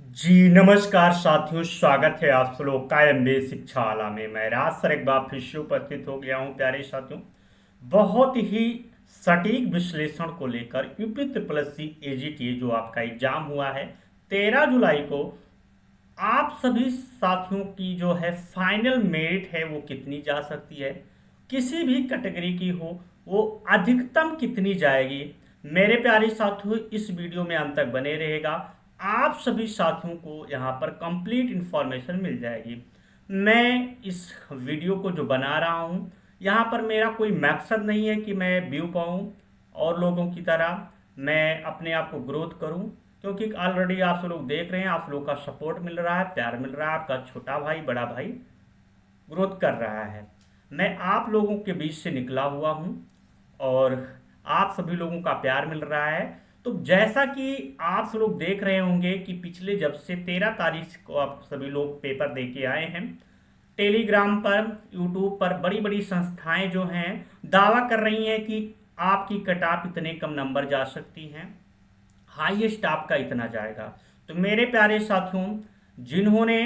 जी नमस्कार साथियों, स्वागत है आप सब लोग का एमबीए शिक्षाशाला में। मैं राज सर एक बार फिर से उपस्थित हो गया हूं प्यारे साथियों, बहुत ही सटीक विश्लेषण को लेकर। यूपी ट्रिपल सी एजीटी जो आपका एग्जाम हुआ है 13 जुलाई को, आप सभी साथियों की जो है फाइनल मेरिट है वो कितनी जा सकती है, किसी भी कैटेगरी की हो वो अधिकतम कितनी जाएगी। मेरे प्यारे साथियों, इस वीडियो में अंत तक बने रहेगा, आप सभी साथियों को यहाँ पर कंप्लीट इंफॉर्मेशन मिल जाएगी। मैं इस वीडियो को जो बना रहा हूँ, यहाँ पर मेरा कोई मकसद नहीं है कि मैं व्यू पाऊँ और लोगों की तरह मैं अपने आप को ग्रोथ करूँ, क्योंकि ऑलरेडी आप सब लोग देख रहे हैं, आप लोग का सपोर्ट मिल रहा है, प्यार मिल रहा है, आपका छोटा भाई बड़ा भाई ग्रोथ कर रहा है। मैं आप लोगों के बीच से निकला हुआ हूँ और आप सभी लोगों का प्यार मिल रहा है। तो जैसा कि आप सब लोग देख रहे होंगे कि पिछले जब से 13 तारीख को आप सभी लोग पेपर दे के आए हैं, टेलीग्राम पर, यूट्यूब पर बड़ी बड़ी संस्थाएं जो हैं दावा कर रही हैं कि आपकी कट ऑफ इतने कम नंबर जा सकती हैं, हाईएस्ट आपका इतना जाएगा। तो मेरे प्यारे साथियों, जिन्होंने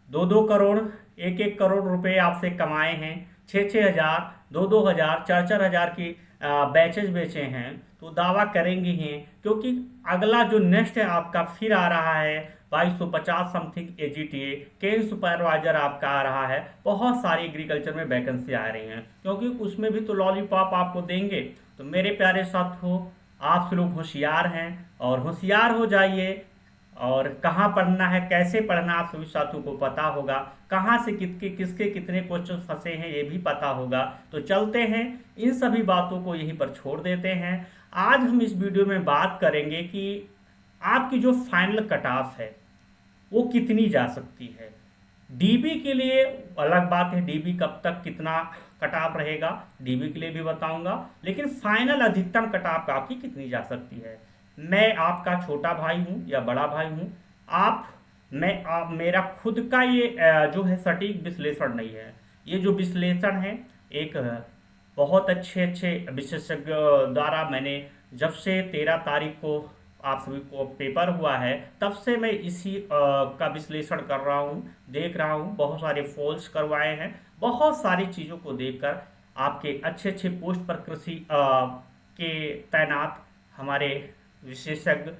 2-2 करोड़, 1-1 करोड़ रुपए आपसे कमाए हैं, 6-6 हज़ार, 2-2 हज़ार, 4-4 हज़ार की बैचेज बेचे हैं, तो दावा करेंगे ही, क्योंकि अगला जो नेक्स्ट है आपका फिर आ रहा है 2250 समथिंग एजीटीए केन सुपरवाइजर आपका आ रहा है। बहुत सारी एग्रीकल्चर में वैकेंसी आ रही हैं, क्योंकि उसमें भी तो लॉलीपॉप आपको देंगे। तो मेरे प्यारे साथियों, आप लोग होशियार हैं और होशियार हो जाइए। और कहाँ पढ़ना है, कैसे पढ़ना, आप सभी साथियों को पता होगा। कहाँ से किसके कितने क्वेश्चन फंसे हैं ये भी पता होगा। तो चलते हैं, इन सभी बातों को यहीं पर छोड़ देते हैं। आज हम इस वीडियो में बात करेंगे कि आपकी जो फाइनल कट ऑफ है वो कितनी जा सकती है। डीबी के लिए अलग बात है, डीबी कब तक कितना कट ऑफ रहेगा डीबी के लिए भी बताऊंगा, लेकिन फाइनल अधिकतम कट ऑफ आपकी कितनी जा सकती है। मैं आपका छोटा भाई हूं या बड़ा भाई हूं, आप मेरा खुद का ये जो है सटीक विश्लेषण नहीं है। ये जो विश्लेषण है एक बहुत अच्छे अच्छे विशेषज्ञों द्वारा, मैंने जब से 13 तारीख को आप सभी को पेपर हुआ है तब से मैं इसी का विश्लेषण कर रहा हूँ, देख रहा हूँ। बहुत सारे फॉल्स करवाए हैं, बहुत सारी चीज़ों को देखकर आपके अच्छे अच्छे पोस्ट पर कृषि के तैनात हमारे विशेषज्ञ,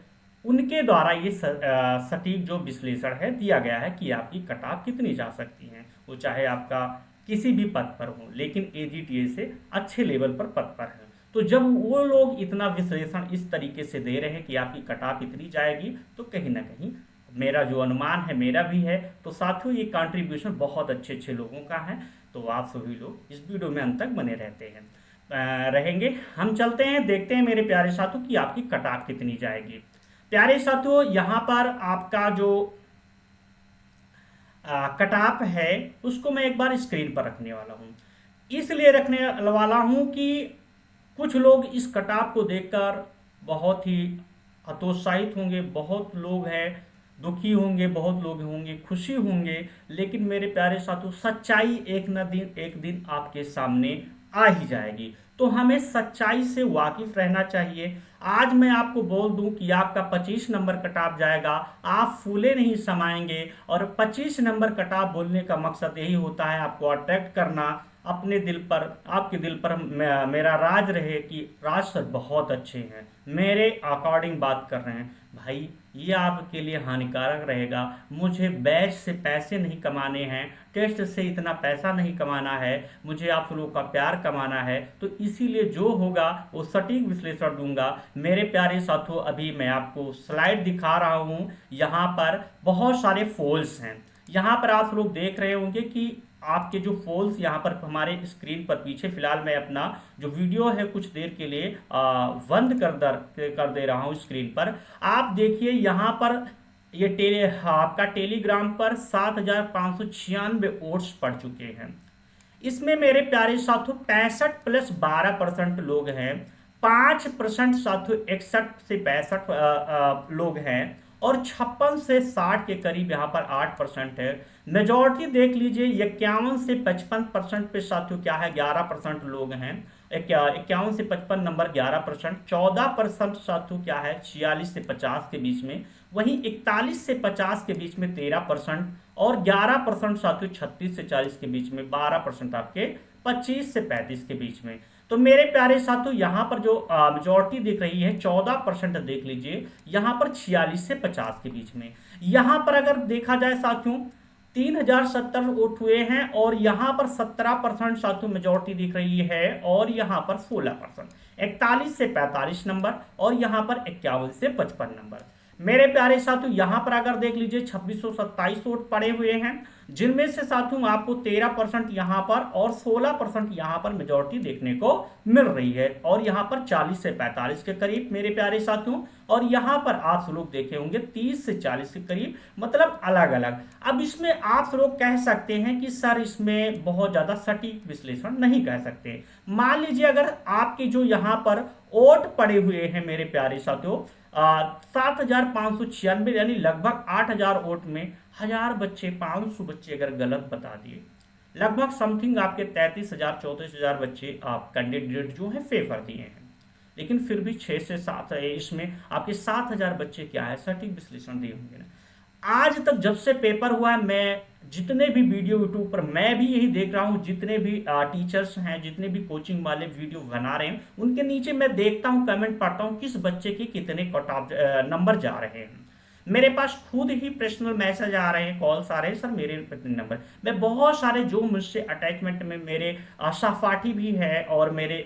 उनके द्वारा ये सटीक जो विश्लेषण है दिया गया है कि आपकी कट ऑफ कितनी जा सकती है, वो चाहे आपका किसी भी पद पर हो, लेकिन एजीटीए से अच्छे लेवल पर पद पर है। तो जब वो लोग इतना विश्लेषण इस तरीके से दे रहे हैं कि आपकी कट ऑफ इतनी जाएगी, तो कहीं ना कहीं मेरा जो अनुमान है मेरा भी है। तो साथियों, ये कंट्रीब्यूशन बहुत अच्छे अच्छे लोगों का है। तो आप सभी लोग इस वीडियो में अंत तक बने रहते हैं रहेंगे। हम चलते हैं, देखते हैं मेरे प्यारे साथियों कि आपकी कट ऑफ कितनी जाएगी। प्यारे साथियों, यहाँ पर आपका जो कट ऑफ है उसको मैं एक बार स्क्रीन पर रखने वाला हूँ। इसलिए रखने वाला हूँ कि कुछ लोग इस कट ऑफ को देखकर बहुत ही हतोत्साहित होंगे, बहुत लोग हैं दुखी होंगे, बहुत लोग होंगे खुशी होंगे। लेकिन मेरे प्यारे साथियों, सच्चाई एक दिन आपके सामने आ ही जाएगी। तो हमें सच्चाई से वाकिफ रहना चाहिए। आज मैं आपको बोल दूं कि आपका 25 नंबर कट ऑफ जाएगा, आप फूले नहीं समाएंगे। और 25 नंबर कट ऑफ बोलने का मकसद यही होता है, आपको अट्रैक्ट करना, अपने दिल पर, आपके दिल पर मेरा राज रहे कि राज सर बहुत अच्छे हैं, मेरे अकॉर्डिंग बात कर रहे हैं। भाई, ये आपके लिए हानिकारक रहेगा। मुझे बैच से पैसे नहीं कमाने हैं, टेस्ट से इतना पैसा नहीं कमाना है, मुझे आप लोगों का प्यार कमाना है। तो इसीलिए जो होगा वो सटीक विश्लेषण दूंगा। मेरे प्यारे साथियों, अभी मैं आपको स्लाइड दिखा रहा हूँ, यहाँ पर बहुत सारे फोल्स हैं। यहाँ पर आप लोग देख रहे होंगे कि आपके जो फोल्स यहाँ पर हमारे स्क्रीन पर पीछे, फिलहाल मैं अपना जो वीडियो है कुछ देर के लिए बंद कर दे रहा हूँ स्क्रीन पर। आप देखिए यहाँ पर ये आपका टेलीग्राम पर 7,596 वोट्स पड़ चुके हैं। इसमें मेरे प्यारे साथियों 65 प्लस 12% लोग हैं, 5% साथियों 61 से 65 लोग हैं, और 56 से 60 के करीब यहाँ पर 8% है। मेजॉरिटी देख लीजिए 51 से 55% पे साथियों क्या है, 11% लोग हैं। 51 से 55 नंबर 11%, 14% साथियों क्या है 46 से 50 के बीच में, वहीं 41 से 50 के बीच में 13%, और 11% साथियों 36 से 40 के बीच में, 12% आपके 25 से 35 के बीच में। तो मेरे प्यारे साथियों यहाँ पर जो मेजोरिटी दिख रही है 14% देख लीजिए, यहाँ पर 46 से 50 के बीच में। यहाँ पर अगर देखा जाए साथियों 3070 वोट हुए हैं, और यहाँ पर 17% साथियों मेजोरिटी दिख रही है, और यहाँ पर 16%, 41 से 45 नंबर, और यहाँ पर 51 से 55 नंबर। मेरे प्यारे साथियों यहाँ पर अगर देख लीजिए 2627 वोट पड़े हुए हैं, जिनमें से साथियों आपको 13% यहाँ पर और 16% यहाँ पर मेजोरिटी देखने को मिल रही है, और यहाँ पर 40 से 45 के करीब मेरे प्यारे साथियों, और यहाँ पर आप लोग देखे होंगे 30 से 40 के करीब, मतलब अलग अलग। अब इसमें आप लोग कह सकते हैं कि सर इसमें बहुत ज्यादा सटीक विश्लेषण नहीं कह सकते। मान लीजिए अगर आपके जो यहाँ पर वोट पड़े हुए हैं मेरे प्यारे साथियों 7,596, यानी लगभग 8,000 वोट में 1000 बच्चे 500 बच्चे अगर गलत बता दिए, लगभग समथिंग आपके 33,000 34,000 बच्चे आप कैंडिडेट जो है फेवर दिए हैं, लेकिन फिर भी 6 से 7 इसमें आपके 7,000 बच्चे क्या है सटीक विश्लेषण दिए होंगे ना। आज तक जब से पेपर हुआ है, मैं जितने भी वीडियो यूट्यूब पर मैं भी यही देख रहा हूँ, जितने भी टीचर्स हैं, जितने भी कोचिंग वाले वीडियो बना रहे हैं, उनके नीचे मैं देखता हूँ, कमेंट पढ़ता हूँ किस बच्चे के कितने कट ऑफ नंबर जा रहे हैं। मेरे पास खुद ही पर्सनल मैसेज आ रहे हैं, कॉल्स आ रहे हैं, सर मेरे कितने नंबर। मैं बहुत सारे जो मुझसे अटैचमेंट में मेरे सहपाठी भी है और मेरे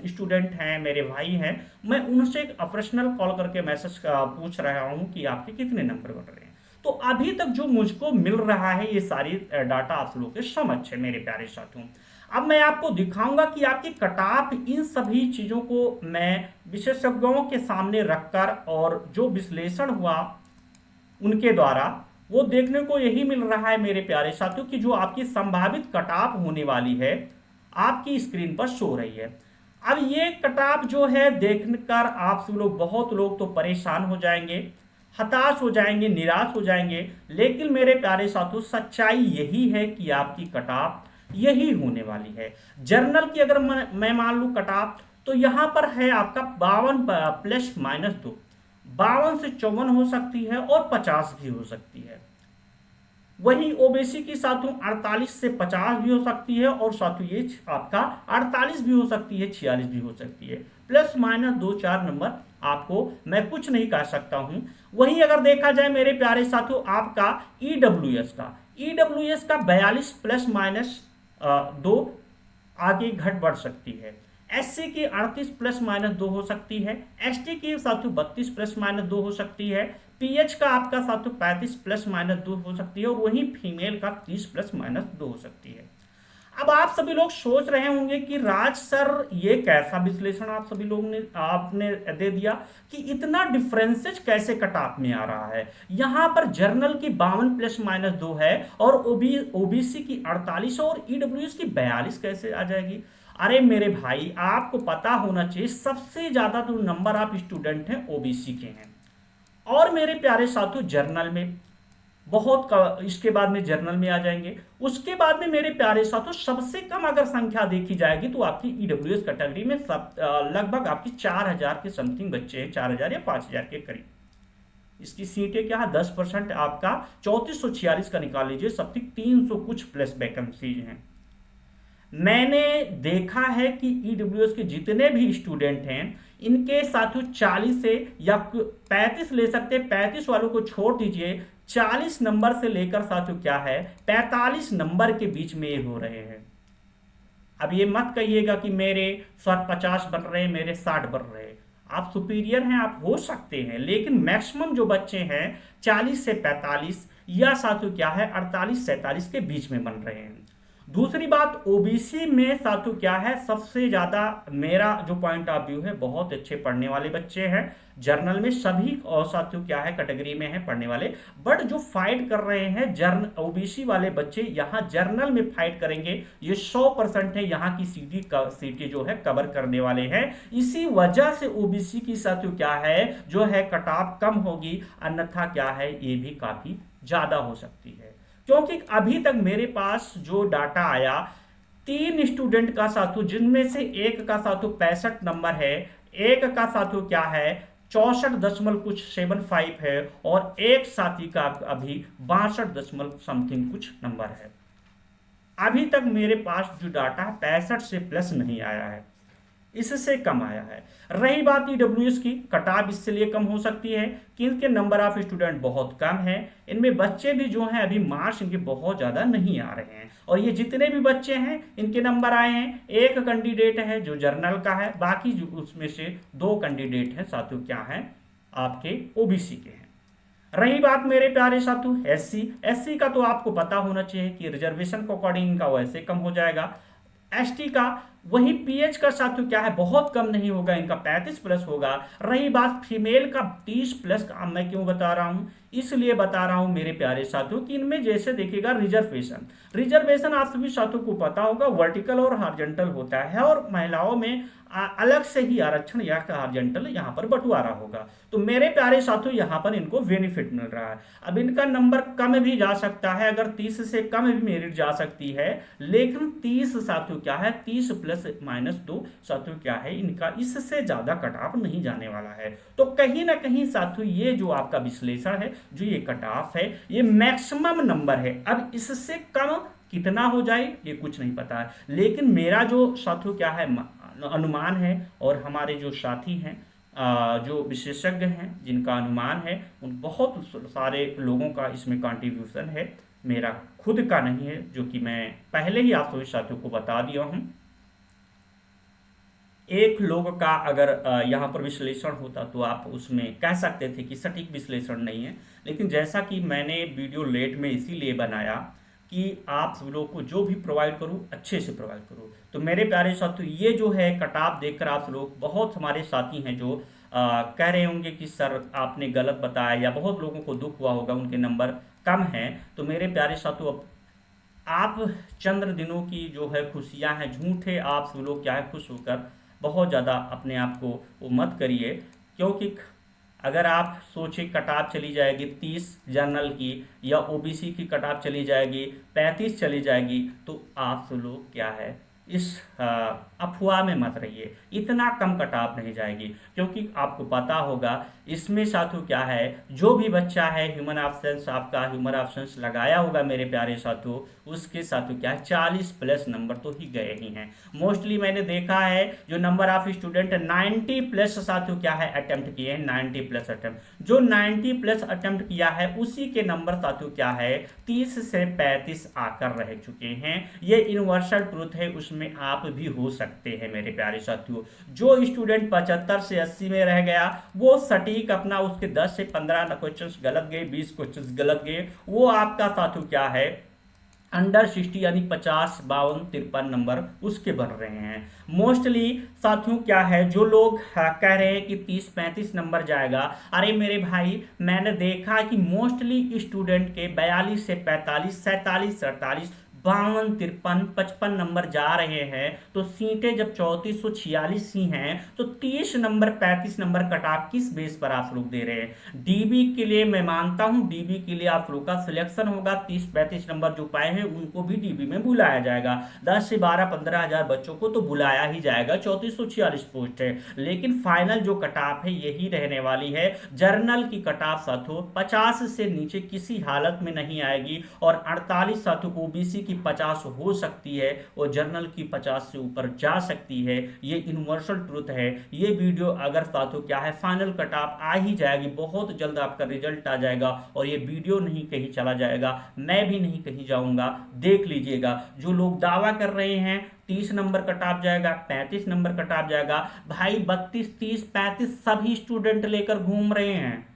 स्टूडेंट हैं, मेरे भाई हैं, मैं उनसे पर्सनल कॉल करके मैसेज पूछ रहा हूँ कि आपके कितने नंबर बढ़ रहे हैं। तो अभी तक जो मुझको मिल रहा है ये सारी डाटा आप लोगों के समझ है मेरे प्यारे साथियों। अब मैं आपको दिखाऊंगा कि आपकी कटाप इन सभी चीजों को मैं विशेषज्ञों के सामने रखकर, और जो विश्लेषण हुआ उनके द्वारा, वो देखने को यही मिल रहा है मेरे प्यारे साथियों कि जो आपकी संभावित कटाप होने वाली है आपकी स्क्रीन पर शो रही है। अब ये कटाप जो है देखकर आप लोग, बहुत लोग तो परेशान हो जाएंगे, हताश हो जाएंगे, निराश हो जाएंगे, लेकिन मेरे प्यारे साथियों सच्चाई यही है कि आपकी कटाप यही होने वाली है। जर्नल की अगर मैं मान लूं कटाप, तो यहां पर है आपका 52 ±2, 52 से 54 हो सकती है, और 50 भी हो सकती है। वहीं ओबीसी की साथियों 48 से 50 भी हो सकती है, और साथियों ये आपका 48 भी हो सकती है, 46 भी हो सकती है, ±2-4 नंबर आपको मैं कुछ नहीं कह सकता हूं। वहीं अगर देखा जाए मेरे प्यारे साथियों आपका ईडब्ल्यूएस का 42 ±2 आगे घट बढ़ सकती है। एससी की 38 ±2 हो सकती है, एसटी की साथियों 32 ±2 हो सकती है, पीएच का आपका साथियों 35 ±2 हो सकती है, और वहीं फीमेल का 30 ±2 हो सकती है। अब आप सभी लोग सोच रहे होंगे कि राज सर ये कैसा विश्लेषण आप सभी लोग ने आपने दे दिया कि इतना डिफरेंसेज कैसे कटाप में आ रहा है। यहां पर जर्नल की 52 ±2 है, और ओबीसी की 48, और ईडब्ल्यूएस की 42 कैसे आ जाएगी। अरे मेरे भाई आपको पता होना चाहिए सबसे ज्यादा जो नंबर आप स्टूडेंट हैं ओबीसी के हैं, और मेरे प्यारे साथियों जर्नल में बहुत इसके बाद में जर्नल में आ जाएंगे। उसके बाद में मेरे प्यारे साथियों सबसे कम अगर संख्या देखी जाएगी तो आपकी ईडब्ल्यूएस कैटेगरी में लगभग आपकी 4000 के समथिंग बच्चे हैं, 4000 या 5000 के करीब। इसकी सीटें क्या है 10% आपका 3446 का निकाल लीजिए, समथिंग 300 कुछ प्लस वैकेंसीज हैं। मैंने देखा है कि ईडब्ल्यूएस के जितने भी स्टूडेंट हैं इनके साथियों 40 से या 35 ले सकते हैं, 35 वालों को छोड़ दीजिए, 40 नंबर से लेकर साथियों क्या है 45 नंबर के बीच में ये हो रहे हैं। अब ये मत कहिएगा कि मेरे 50 बन रहे हैं, मेरे 60 बन रहे हैं। आप सुपीरियर हैं, आप हो सकते हैं, लेकिन मैक्सिमम जो बच्चे हैं 40 से 45 या साथियों क्या है 48-47 के बीच में बन रहे हैं। दूसरी बात ओबीसी में साथियों क्या है सबसे ज्यादा मेरा जो पॉइंट ऑफ व्यू है बहुत अच्छे पढ़ने वाले बच्चे हैं जर्नल में, सभी और साथियों क्या है कैटेगरी में है पढ़ने वाले, बट जो फाइट कर रहे हैं ओबीसी वाले बच्चे यहाँ जर्नल में फाइट करेंगे, ये 100% है यहाँ की सीटें जो है कवर करने वाले हैं। इसी वजह से ओबीसी की साथियों क्या है जो है कट ऑफ कम होगी, अन्यथा क्या है ये भी काफी ज्यादा हो सकती है। क्योंकि अभी तक मेरे पास जो डाटा आया तीन स्टूडेंट का साथियों, जिनमें से एक का साथियों 65 नंबर है, एक का साथियों क्या है 64 दशमलव कुछ 75 है, और एक साथी का अभी 62 दशमलव समथिंग कुछ नंबर है। अभी तक मेरे पास जो डाटा है 65 से प्लस नहीं आया है, इससे कम आया है। रही बात ईडब्ल्यूएस की, कटाव इसलिए कम हो सकती है कि इनके नंबर ऑफ स्टूडेंट बहुत कम है। इनमें बच्चे भी जो हैं अभी मार्क्स इनके बहुत ज़्यादा नहीं आ रहे हैं, और ये जितने भी बच्चे हैं इनके नंबर आए हैं, एक कैंडिडेट है जो जर्नल का है, बाकी जो उसमें से 2 कैंडिडेट हैं साथियों क्या हैं आपके ओबीसी के हैं। रही बात मेरे प्यारे साथियों एससी, एससी का तो आपको पता होना चाहिए कि रिजर्वेशन के अकॉर्डिंग इनका वैसे कम हो जाएगा। एसटी का वही पीएच का साथियों क्या है बहुत कम नहीं होगा, इनका 35 प्लस होगा। रही बात फीमेल का 30 प्लस का, मैं क्यों बता रहा हूं, इसलिए बता रहा हूं मेरे प्यारे साथियों कि इनमें जैसे देखिएगा रिजर्वेशन, रिजर्वेशन आप सभी साथियों को पता होगा वर्टिकल और हॉरिजॉन्टल होता है, और महिलाओं में अलग से ही आरक्षण या हॉरिजॉन्टल यहाँ पर बंटवारा होगा। तो मेरे प्यारे साथियों यहाँ पर इनको बेनिफिट मिल रहा है। अब इनका नंबर कम भी जा सकता है, अगर 30 से कम भी मेरिट जा सकती है, लेकिन 30 साथियों क्या है 30 प्लस -2 साथियों क्या है इनका इससे ज्यादा कट ऑफ नहीं जाने वाला है। तो कहीं ना कहीं साथियों ये जो आपका विश्लेषण है, जो ये कट ऑफ है, ये मैक्सिमम नंबर है। अब इससे कम कितना हो जाए ये कुछ नहीं पता है, लेकिन मेरा जो साथियों क्या है अनुमान है, और हमारे जो साथी हैं जो विशेषज्ञ हैं जिनका अनुमान है, उन बहुत सारे लोगों का इसमें कंट्रीब्यूशन है, मेरा खुद का नहीं है, जो कि मैं पहले ही आप सभी साथियों को बता दिया हूं। एक लोग का अगर यहाँ पर विश्लेषण होता तो आप उसमें कह सकते थे कि सटीक विश्लेषण नहीं है, लेकिन जैसा कि मैंने वीडियो लेट में इसीलिए बनाया कि आप सब लोग को जो भी प्रोवाइड करूँ अच्छे से प्रोवाइड करूँ। तो मेरे प्यारे साथियों ये जो है कटाव देखकर आप लोग, बहुत हमारे साथी हैं जो कह रहे होंगे कि सर आपने गलत बताया, या बहुत लोगों को दुख हुआ होगा उनके नंबर कम हैं। तो मेरे प्यारे साथियों आप चंद्र दिनों की जो है खुशियां हैं, झूठे आप सब लोग क्या है खुश होकर बहुत ज़्यादा अपने आप को वो मत करिए, क्योंकि अगर आप सोचे कटाव चली जाएगी 30 जनरल की, या ओबीसी की कटाव चली जाएगी 35 चली जाएगी, तो आप सब लोग क्या है इस अफवाह में मत रहिए, इतना कम कटाव नहीं जाएगी। क्योंकि आपको पता होगा इसमें साथियों क्या है, जो भी बच्चा है ह्यूमन ऑप्शंस, आपका ह्यूमन ऑप्शंस लगाया होगा मेरे प्यारे साथियों, उसके साथियों क्या है 40 प्लस नंबर तो ही गए ही हैं। मोस्टली मैंने देखा है जो नंबर ऑफ स्टूडेंट 90 प्लस साथियों क्या है अटेम्प्ट किए हैं, 90 प्लस अटेम्प्ट, जो 90 प्लस अटेम्प्ट किया है उसी के नंबर साथियों क्या है 30 से 35 आकर रह चुके हैं। ये यूनिवर्सल ट्रूथ है, उसमें आप भी हो सकते हैं मेरे प्यारे साथियों। जो स्टूडेंट 75 से 80 में रह गया वो सटीक अपना, उसके 10 से 15 क्वेश्चंस गलत गए, 20 क्वेश्चंस गलत गए, वो आपका साथियों क्या है अंडर 60 यानी 50, 52, 53 नंबर उसके बन रहे हैं। मोस्टली साथियों क्या है जो लोग कह रहे हैं कि 30-35 नंबर जाएगा, अरे मेरे भाई मैंने देखा कि मोस्टली स्टूडेंट के 42 से 45, 47, 48, 52, 53, 55 नंबर जा रहे हैं। तो सीटें जब 3446 ही हैं तो 30 नंबर 35 नंबर कट ऑफ किस बेस पर आप लोग दे रहे हैं। डीबी के लिए मैं मानता हूं, डीबी के लिए आप लोग का सिलेक्शन होगा, 30-35 नंबर जो पाए हैं उनको भी डीबी में बुलाया जाएगा, 10 से 12-15 हजार बच्चों को तो बुलाया ही जाएगा, 3446 पोस्ट है। लेकिन फाइनल जो कट ऑफ है यही रहने वाली है। जर्नल की कट ऑफ साथियों 50 से नीचे किसी हालत में नहीं आएगी, और 48 साथियों ओबीसी 50 हो सकती है, और जर्नल की 50 से ऊपर जा सकती है। ये यूनिवर्सल ट्रूथ है। ये वीडियो अगर साथियों क्या है फाइनल कट ऑफ आ ही जाएगी, बहुत जल्द आपका रिजल्ट आ जाएगा, और ये वीडियो नहीं कहीं चला जाएगा, मैं भी नहीं कहीं जाऊंगा, देख लीजिएगा। जो लोग दावा कर रहे हैं 30 नंबर कट ऑफ जाएगा, 35 नंबर कट ऑफ जाएगा, भाई 32, 30, 35 सभी स्टूडेंट लेकर घूम रहे हैं,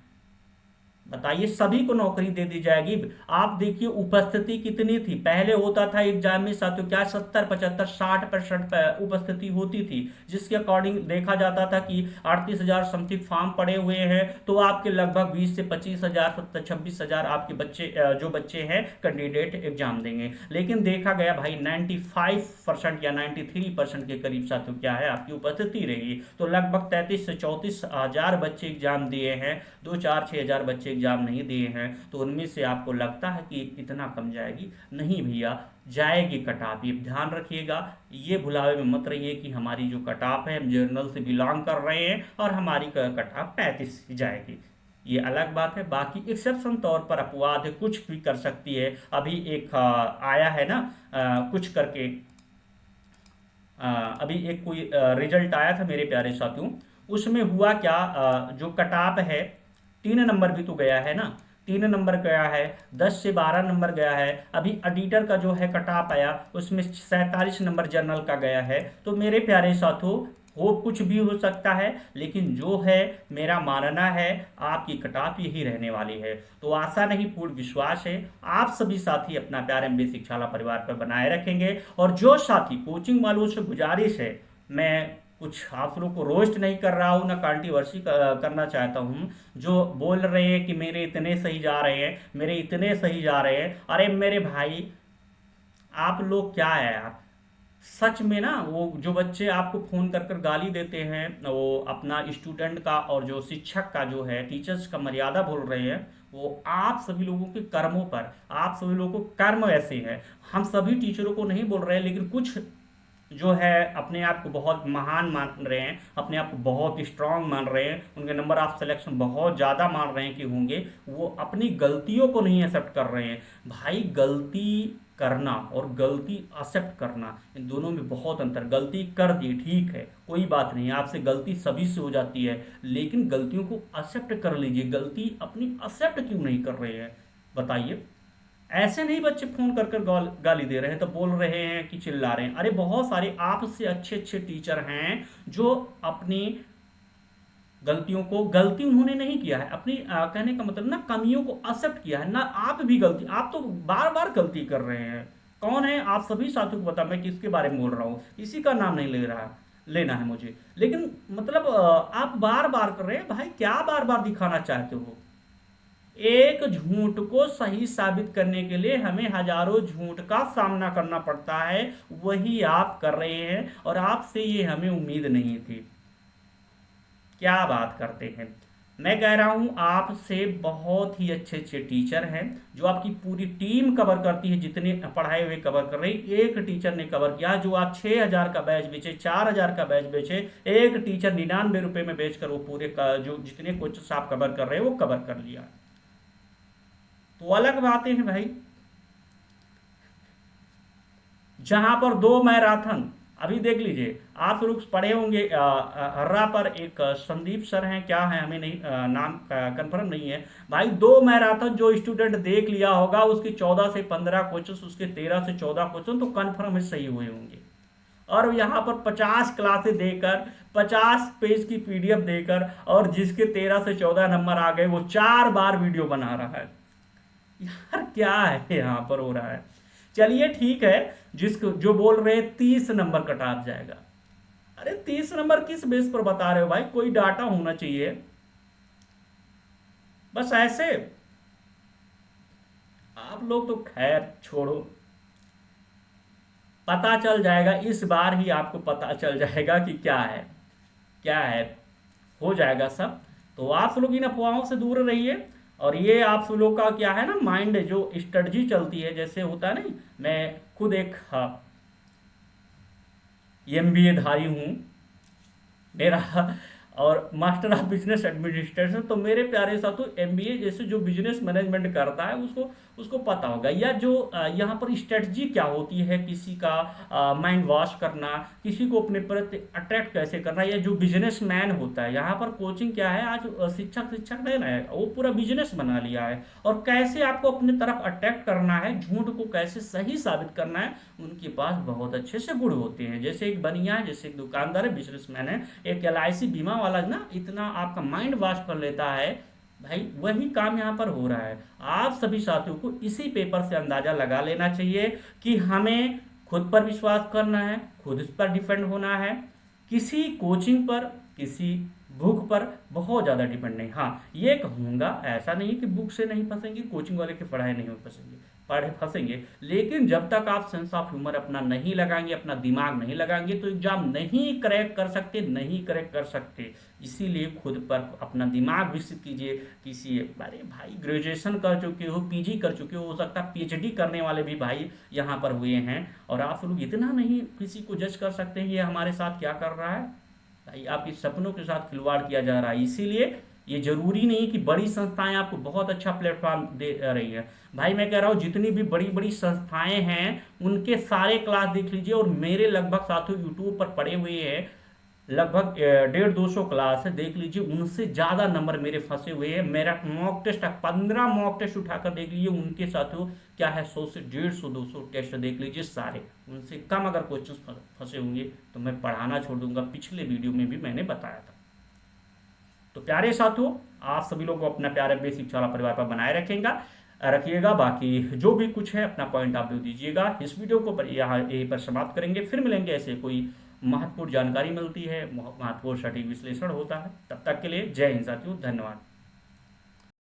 बताइए सभी को नौकरी दे दी जाएगी। आप देखिए उपस्थिति कितनी थी, पहले होता था एग्जाम में साथियों क्या 70, 75, 60% उपस्थिति होती थी, जिसके अकॉर्डिंग देखा जाता था कि 38,000 समथिंग फॉर्म पड़े हुए हैं, तो आपके लगभग 20 से 25,000, 26,000 आपके बच्चे जो बच्चे हैं कैंडिडेट एग्जाम देंगे। लेकिन देखा गया भाई 95% या 93% के करीब साथियों क्या है आपकी उपस्थिति रही, तो लगभग 33 से 34 हजार बच्चे एग्जाम दिए हैं, 2, 4, 6 हजार बच्चे एग्ज़ाम नहीं दिए हैं तो उनमें से आपको लगता है कि इतना कम जाएगी, नहीं भैया, जाएगी कट ऑफ। ये ध्यान रखिएगा, ये भुलावे में मत रहिए कि हमारी जो कट ऑफ है, हम जर्नल से बिलोंग कर रहे हैं और हमारी कट ऑफ 35 जाएगी, ये अलग बात है। बाकी एक्सेप्शन तौर पर अपवाद है, कुछ भी कर सकती है। अभी एक आया है ना कुछ करके, अभी एक कोई रिजल्ट आया था मेरे प्यारे साथियों, उसमें हुआ क्या, जो कटाप है 3 नंबर भी तो गया है ना, 3 नंबर गया है, 10 से 12 नंबर गया है। अभी एडिटर का जो है कटाप आया उसमें 47 नंबर जर्नल का गया है। तो मेरे प्यारे साथियों, हो कुछ भी हो सकता है, लेकिन जो है मेरा मानना है आपकी कटाप यही रहने वाली है। तो आशा नहीं पूर्ण विश्वास है आप सभी साथी अपना प्यार एमबीए शिक्षाला परिवार पर बनाए रखेंगे। और जो साथी कोचिंग वालों से गुजारिश है, मैं कुछ आप लोग को रोस्ट नहीं कर रहा हूँ ना कंट्रोवर्सी करना चाहता हूँ, जो बोल रहे हैं कि मेरे इतने सही जा रहे हैं, मेरे इतने सही जा रहे हैं, अरे मेरे भाई आप लोग क्या है यार, सच में ना वो जो बच्चे आपको फोन कर कर गाली देते हैं, वो अपना स्टूडेंट का और जो शिक्षक का जो है टीचर्स का मर्यादा भूल रहे हैं, वो आप सभी लोगों के कर्मों पर, आप सभी लोगों को कर्म ऐसे हैं। हम सभी टीचरों को नहीं बोल रहे हैं, लेकिन कुछ जो है अपने आप को बहुत महान मान रहे हैं, अपने आप को बहुत स्ट्रांग मान रहे हैं, उनके नंबर ऑफ सिलेक्शन बहुत ज़्यादा मान रहे हैं कि होंगे, वो अपनी गलतियों को नहीं एक्सेप्ट कर रहे हैं। भाई गलती करना और गलती एक्सेप्ट करना, इन दोनों में बहुत अंतर। गलती कर दी ठीक है, कोई बात नहीं, आपसे गलती सभी से हो जाती है, लेकिन गलतियों को एक्सेप्ट कर लीजिए। गलती अपनी एक्सेप्ट क्यों नहीं कर रहे हैं बताइए। ऐसे नहीं बच्चे फोन कर कर गाली दे रहे हैं तो बोल रहे हैं कि चिल्ला रहे हैं। अरे बहुत सारे आपसे अच्छे अच्छे टीचर हैं जो अपनी गलतियों को, गलती उन्होंने नहीं किया है, अपनी कहने का मतलब ना कमियों को एक्सेप्ट किया है ना। आप भी गलती, आप तो बार बार गलती कर रहे हैं। कौन है आप सभी साथियों को पता मैं किसके बारे में बोल रहा हूँ, किसी का नाम नहीं ले रहा, लेना है मुझे, लेकिन मतलब आप बार बार कर रहे हैं। भाई क्या बार बार दिखाना चाहते हो? एक झूठ को सही साबित करने के लिए हमें हजारों झूठ का सामना करना पड़ता है, वही आप कर रहे हैं और आपसे ये हमें उम्मीद नहीं थी। क्या बात करते हैं। मैं कह रहा हूं आपसे बहुत ही अच्छे अच्छे टीचर हैं जो आपकी पूरी टीम कवर करती है, जितने पढ़ाए हुए कवर कर रही। एक टीचर ने कवर किया, जो आप 6,000 का बैच बेचे, 4,000 का बैच बेचे, एक टीचर 99 रुपये में बेचकर वो पूरे जो जितने क्वेश्चन आप कवर कर रहे हैं वो कवर कर लिया। तो अलग बातें हैं भाई। जहां पर 2 मैराथन, अभी देख लीजिए आप लोग पढ़े होंगे हर्रा पर एक संदीप सर हैं, क्या है हमें नहीं नाम कंफर्म नहीं है भाई। 2 मैराथन जो स्टूडेंट देख लिया होगा, उसके 14 से 15 क्वेश्चन, उसके 13 से 14 क्वेश्चन तो कंफर्म सही हुए होंगे। और यहाँ पर 50 क्लासें देकर, 50 पेज की पीडीएफ देकर, और जिसके 13 से 14 नंबर आ गए वो 4 बार वीडियो बना रहा है। यार क्या है यहाँ पर हो रहा है। चलिए ठीक है, जिसको जो बोल रहे हैं 30 नंबर कटा जाएगा, अरे 30 नंबर किस बेस पर बता रहे हो भाई? कोई डाटा होना चाहिए। बस ऐसे आप लोग तो खैर छोड़ो, पता चल जाएगा इस बार ही, आपको पता चल जाएगा कि क्या है क्या है, हो जाएगा सब। तो आप लोग इन अफवाहों से दूर रहिए। और ये आप लोग का क्या है ना, माइंड जो स्ट्रेटजी चलती है, जैसे होता है नहीं, मैं खुद एक एमबीए धारी हूँ मेरा, और मास्टर ऑफ बिजनेस एडमिनिस्ट्रेशन। तो मेरे प्यारे साथियों, एमबीए जैसे जो बिजनेस मैनेजमेंट करता है उसको उसको पता होगा, या जो यहाँ पर स्ट्रेटजी क्या होती है, किसी का माइंड वॉश करना, किसी को अपने प्रति अट्रैक्ट कैसे करना, या जो बिजनेसमैन होता है। यहाँ पर कोचिंग क्या है, आज शिक्षक नहीं रहे, वो पूरा बिजनेस बना लिया है। और कैसे आपको अपने तरफ अट्रैक्ट करना है, झूठ को कैसे सही साबित करना है, उनके पास बहुत अच्छे से गुण होते हैं। जैसे एक बनिया है, जैसे एक दुकानदार है, बिजनेसमैन है, एक LIC बीमा वाला ना इतना आपका माइंड वॉश कर लेता है भाई, वही काम यहाँ पर हो रहा है। आप सभी साथियों को इसी पेपर से अंदाजा लगा लेना चाहिए कि हमें खुद पर विश्वास करना है, खुद इस पर डिपेंड होना है, किसी कोचिंग पर, किसी बुक पर बहुत ज़्यादा डिपेंड नहीं। हाँ ये कहूँगा, ऐसा नहीं कि बुक से नहीं फंसेंगे, कोचिंग वाले की पढ़ाई नहीं फंसेंगे, पढ़े फंसेंगे। लेकिन जब तक आप सेंस ऑफ ह्यूमर अपना नहीं लगाएंगे, अपना दिमाग नहीं लगाएंगे, तो एग्जाम नहीं क्रैक कर सकते, नहीं क्रैक कर सकते। इसीलिए खुद पर अपना दिमाग विकसित कीजिए। किसी, अरे भाई ग्रेजुएशन कर चुके हो, पीजी कर चुके हो सकता है पीएचडी करने वाले भी भाई यहाँ पर हुए हैं, और आप लोग इतना नहीं किसी को जज कर सकते हैं ये हमारे साथ क्या कर रहा है। भाई आपके सपनों के साथ खिलवाड़ किया जा रहा है। इसीलिए ये जरूरी नहीं कि बड़ी संस्थाएं आपको बहुत अच्छा प्लेटफॉर्म दे रही है। भाई मैं कह रहा हूँ जितनी भी बड़ी बड़ी संस्थाएं हैं उनके सारे क्लास देख लीजिए, और मेरे लगभग साथियों यूट्यूब पर पड़े हुए हैं, लगभग 150-200 क्लास है, देख लीजिए उनसे ज़्यादा नंबर मेरे फंसे हुए हैं। मेरा मॉक टेस्ट 15 मॉक टेस्ट उठाकर देख लीजिए, उनके साथियों क्या है 100 से 150-200 टेस्ट देख लीजिए सारे, उनसे कम अगर क्वेश्चन फंसे होंगे तो मैं पढ़ाना छोड़ दूंगा। पिछले वीडियो में भी मैंने बताया था। तो प्यारे साथियों, आप सभी लोग को अपना प्यारे बेसिक शाला परिवार पर बनाए रखिएगा। बाकी जो भी कुछ है अपना पॉइंट आप दीजिएगा। इस वीडियो को यहाँ यहीं पर समाप्त करेंगे, फिर मिलेंगे ऐसे कोई महत्वपूर्ण जानकारी मिलती है, महत्वपूर्ण सटीक विश्लेषण होता है। तब तक के लिए जय हिंद साथियों, धन्यवाद।